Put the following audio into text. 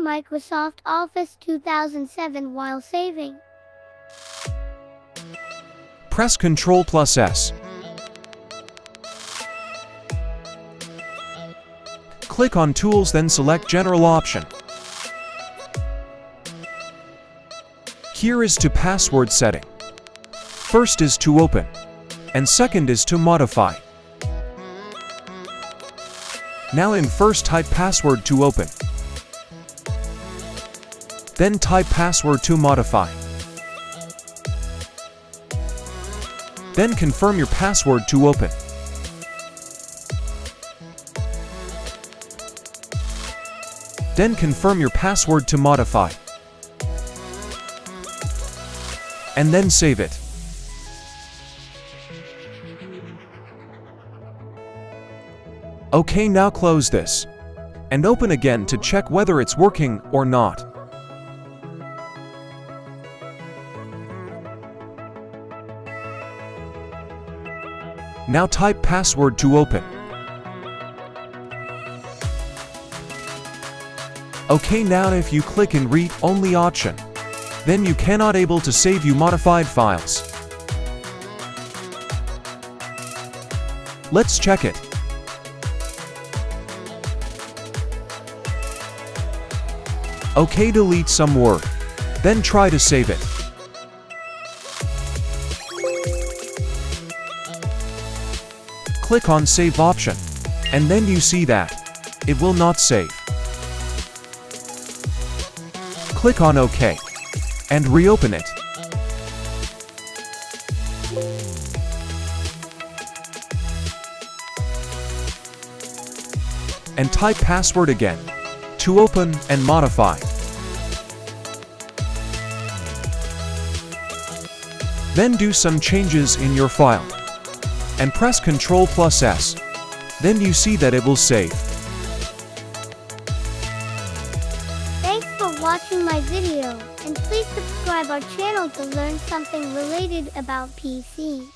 Microsoft Office 2007 while saving. Press Ctrl+S. Click on Tools, then select General option. Here is to password setting. First is to open, and second is to modify. Now in first type password to open. Then type password to modify. Then confirm your password to open. Then confirm your password to modify. And then save it. Okay, now close this. And open again to check whether it's working or not. Now type password to open. Okay, now if you click in Read Only option, then you cannot able to save you modified files. Let's check it. Okay, delete some word. Then try to save it. Click on Save option, and then you see that it will not save. Click on OK, and reopen it. And type password again to open and modify. Then do some changes in your file and press Ctrl+S. Then you see that it will save. Thanks for watching my video, and please subscribe our channel to learn something related about PC.